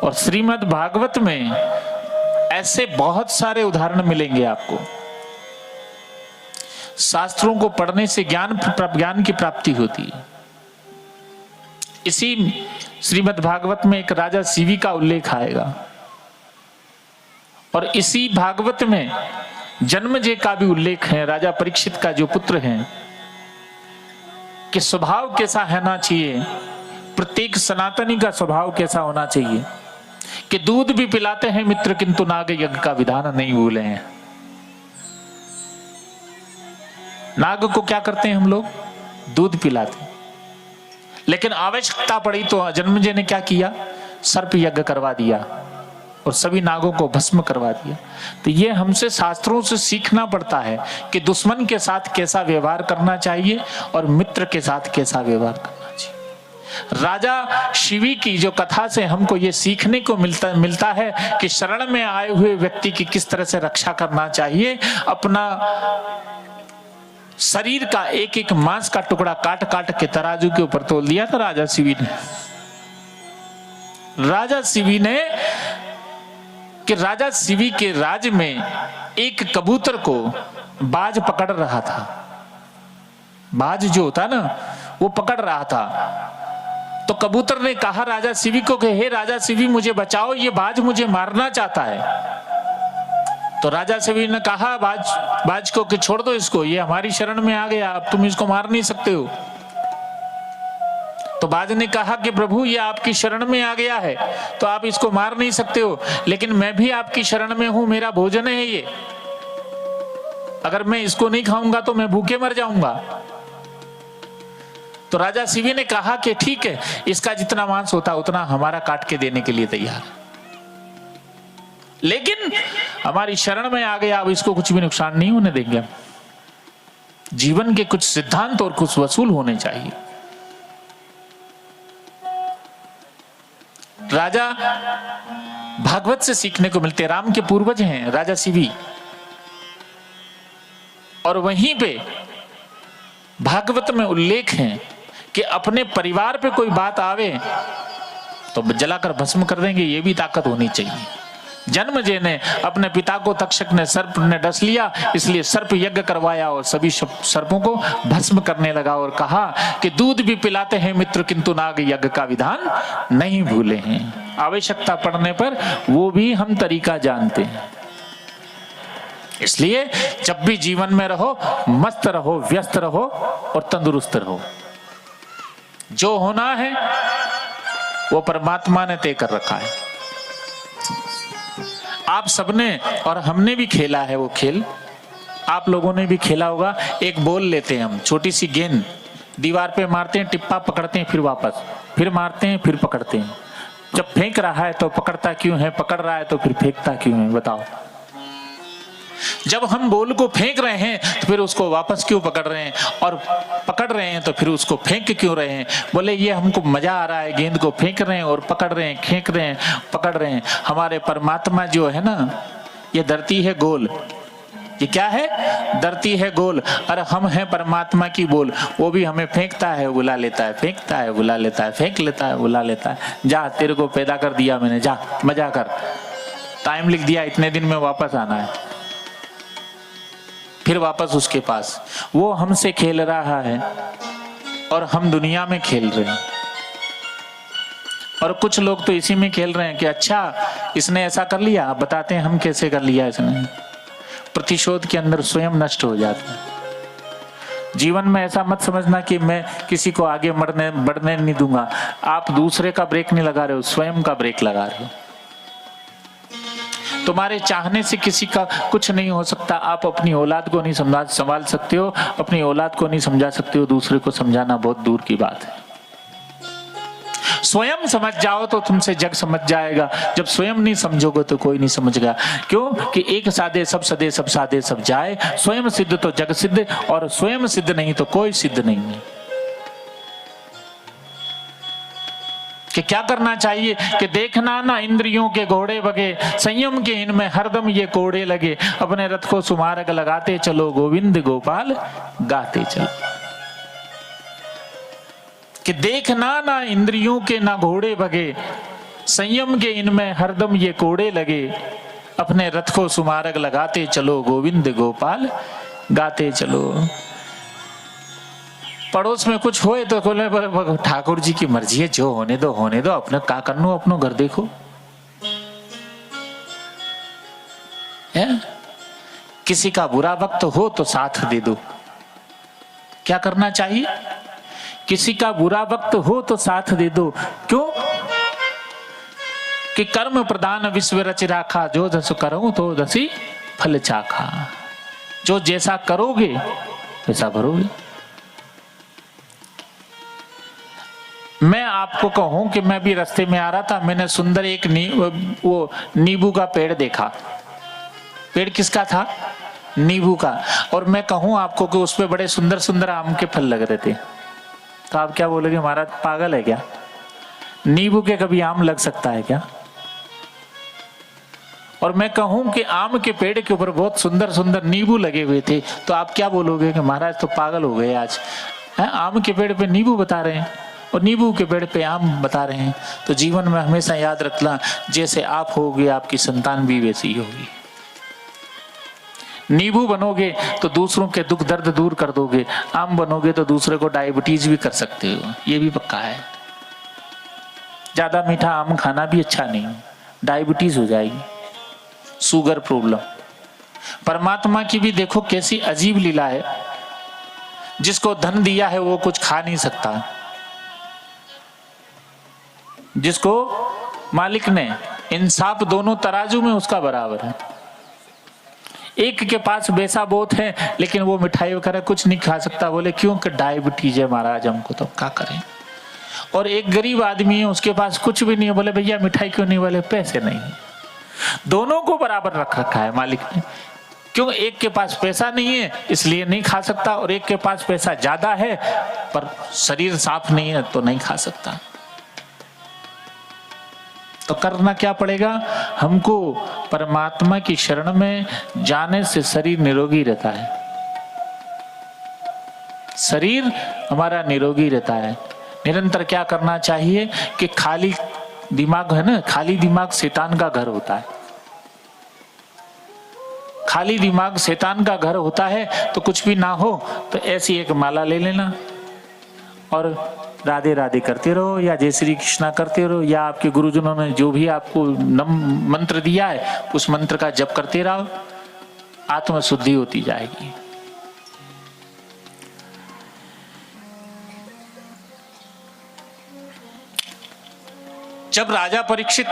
और श्रीमद् भागवत में ऐसे बहुत सारे उदाहरण मिलेंगे आपको। शास्त्रों को पढ़ने से ज्ञान की प्राप्ति होती है। इसी श्रीमद् भागवत में एक राजा शिवी का उल्लेख आएगा और इसी भागवत में जन्मेजय का भी उल्लेख है, राजा परीक्षित का जो पुत्र हैं, कि स्वभाव कैसा होना चाहिए, प्रत्येक सनातनी का स्वभाव कैसा होना चाहिए, कि दूध भी पिलाते हैं मित्र किंतु नाग यज्ञ का विधान नहीं भूले हैं। नाग को क्या करते हैं हम लोग? दूध पिलाते हैं। लेकिन आवश्यकता पड़ी तो जन्मेजय ने क्या किया? सर्प यज्ञ करवा दिया और सभी नागों को भस्म करवा दिया। तो ये हमसे शास्त्रों से सीखना पड़ता है कि दुश्मन के साथ कैसा व्यवहार करना चाहिए और मित्र के साथ कैसा व्यवहार करना चाहिए। राजा शिवी की जो कथा से हमको ये सीखने को मिलता है कि शरण में आए हुए व्यक्ति की किस तरह से रक्षा करना चाहिए। अपना शरीर का एक एक मांस का टुकड़ा काट काट के तराजू के ऊपर तोल दिया था राजा शिवी ने। कि राजा शिवी के राज में एक कबूतर को बाज पकड़ रहा था। बाज जो होता ना, वो पकड़ रहा था। तो कबूतर ने कहा राजा शिवी को कि हे राजा शिवी, मुझे बचाओ, ये बाज मुझे मारना चाहता है। तो राजा शिवी ने कहा बाज को कि छोड़ दो इसको, ये हमारी शरण में आ गया, अब तुम इसको मार नहीं सकते हो। तो बाज ने कहा कि प्रभु, ये आपकी शरण में आ गया है तो आप इसको मार नहीं सकते हो, लेकिन मैं भी आपकी शरण में हूं, मेरा भोजन है ये, अगर मैं इसको नहीं खाऊंगा तो मैं भूखे मर जाऊंगा। तो राजा शिवी ने कहा कि ठीक है, इसका जितना मांस होता उतना हमारा काट के देने के लिए तैयार है, लेकिन हमारी शरण में आ गया, अब इसको कुछ भी नुकसान नहीं होने देंगे। जीवन के कुछ सिद्धांत और कुछ वसूल होने चाहिए। राजा भागवत से सीखने को मिलते, राम के पूर्वज हैं राजा शिवी, और वहीं पे भागवत में उल्लेख है कि अपने परिवार पे कोई बात आवे तो जलाकर भस्म कर देंगे, ये भी ताकत होनी चाहिए। जन्मेजय ने अपने पिता को तक्षक ने सर्प ने डस लिया, इसलिए सर्प यज्ञ करवाया और सभी सर्पों को भस्म करने लगा और कहा कि दूध भी पिलाते हैं मित्र किंतु नाग यज्ञ का विधान नहीं भूले हैं। आवश्यकता पड़ने पर वो भी हम तरीका जानते हैं। इसलिए जब भी जीवन में रहो, मस्त रहो, व्यस्त रहो और तंदुरुस्त रहो। जो होना है वो परमात्मा ने तय कर रखा है। आप सबने और हमने भी खेला है वो खेल, आप लोगों ने भी खेला होगा। एक बॉल लेते हैं हम, छोटी सी गेंद, दीवार पे मारते हैं, टिप्पा पकड़ते हैं, फिर वापस, फिर मारते हैं, फिर पकड़ते हैं। जब फेंक रहा है तो पकड़ता क्यों है, पकड़ रहा है तो फिर फेंकता क्यों है, बताओ। जब हम बॉल को फेंक रहे हैं तो फिर उसको वापस क्यों पकड़ रहे हैं, और पकड़ रहे हैं तो फिर उसको फेंक क्यों रहे हैं? बोले ये हमको मजा आ रहा है, गेंद को फेंक रहे हैं और पकड़ रहे हैं, फेंक रहे हैं, पकड़ रहे हैं। हमारे परमात्मा जो है ना, ये धरती है गोल, ये क्या है? धरती है गोल, और हम हैं परमात्मा की बोल। वो भी हमें फेंकता है, बुला लेता है, फेंकता है, बुला लेता है, फेंक लेता है, बुला लेता है। जा, तेरे को पैदा कर दिया मैंने, जा मजा कर, टाइम लिख दिया, इतने दिन में वापस आना है, फिर वापस उसके पास। वो हमसे खेल रहा है और हम दुनिया में खेल रहे हैं। और कुछ लोग तो इसी में खेल रहे हैं कि अच्छा इसने ऐसा कर लिया, अब बताते हैं हम कैसे कर लिया इसने। प्रतिशोध के अंदर स्वयं नष्ट हो जाता है। जीवन में ऐसा मत समझना कि मैं किसी को आगे बढ़ने नहीं दूंगा। आप दूसरे का ब्रेक नहीं लगा रहे हो, स्वयं का ब्रेक लगा रहे हो। तुम्हारे चाहने से किसी का कुछ नहीं हो सकता। आप अपनी औलाद को नहीं संभाल सकते हो, अपनी औलाद को नहीं समझा सकते हो, दूसरे को समझाना बहुत दूर की बात है। स्वयं समझ जाओ तो तुमसे जग समझ जाएगा। जब स्वयं नहीं समझोगे तो कोई नहीं समझेगा। क्यों? कि एक साधे सब सदे, सब साधे सब जाए। स्वयं सिद्ध तो जग सिद्ध, और स्वयं सिद्ध नहीं तो कोई सिद्ध नहीं है। कि क्या करना चाहिए? कि देखना ना इंद्रियों के घोड़े बगे, संयम के इनमें हरदम ये कोड़े लगे। अपने रथ को सुमारक लगाते चलो, गोविंद गोपाल गाते चलो। कि देखना ना इंद्रियों के ना घोड़े बगे, संयम के इनमें हरदम ये कोड़े लगे, अपने रथ को सुमारग लगाते चलो, गोविंद गोपाल गाते चलो। पड़ोस में कुछ होए तो बोले ठाकुर जी की मर्जी है, जो होने दो होने दो, अपने का करनो, अपनो घर देखो है। किसी का बुरा वक्त हो तो साथ दे दो। क्या करना चाहिए? किसी का बुरा वक्त हो तो साथ दे दो। क्यों? कि कर्म प्रदान विश्व रच राखा, जो जस करो तो दसी फल चाखा। जो जैसा करोगे वैसा भरोगे। मैं आपको कहूं कि मैं भी रास्ते में आ रहा था, मैंने सुंदर एक वो नींबू का पेड़ देखा। पेड़ किसका था? नींबू का। और मैं कहूं आपको कि उस पे बड़े सुंदर सुंदर आम के फल लग रहे थे, तो आप क्या बोलोगे, महाराज पागल है क्या? नींबू के कभी आम लग सकता है क्या? और मैं कहूं कि आम के पेड़ के ऊपर बहुत सुंदर सुंदर नींबू लगे हुए थे, तो आप क्या बोलोगे कि महाराज तो पागल हो गए आज, आम के पेड़ पे नींबू बता रहे हैं और नींबू के पेड़ पे आम बता रहे हैं। तो जीवन में हमेशा याद रखना, जैसे आप होगे आपकी संतान भी वैसी ही होगी। नींबू बनोगे तो दूसरों के दुख दर्द दूर कर दोगे, आम बनोगे तो दूसरे को डायबिटीज भी कर सकते हो, ये भी पक्का है। ज्यादा मीठा आम खाना भी अच्छा नहीं, डायबिटीज हो जाएगी, शुगर प्रॉब्लम। परमात्मा की भी देखो कैसी अजीब लीला है, जिसको धन दिया है वो कुछ खा नहीं सकता, जिसको मालिक ने इंसाफ दोनों तराजू में उसका बराबर है। एक के पास पैसा बहुत है लेकिन वो मिठाई वगैरह कुछ नहीं खा सकता, बोले क्यों? कि डायबिटीज है महाराज हमको, तो क्या करें। और एक गरीब आदमी है उसके पास कुछ भी नहीं है, बोले भैया मिठाई क्यों नहीं? बोले पैसे नहीं। दोनों को बराबर रख रखा है मालिक ने। क्यों? एक के पास पैसा नहीं है इसलिए नहीं खा सकता, और एक के पास पैसा ज्यादा है पर शरीर साफ नहीं है तो नहीं खा सकता। तो करना क्या पड़ेगा हमको? परमात्मा की शरण में जाने से शरीर निरोगी रहता है, शरीर हमारा निरोगी रहता है। निरंतर क्या करना चाहिए कि खाली दिमाग है ना, खाली दिमाग शैतान का घर होता है। खाली दिमाग शैतान का घर होता है, तो कुछ भी ना हो तो ऐसी एक माला ले लेना और राधे राधे करते रहो, या जय श्री कृष्णा करते रहो, या आपके गुरुजनों ने जो भी आपको मंत्र दिया है उस मंत्र का जप करते रहो, आत्म शुद्धि होती जाएगी। जब राजा परीक्षित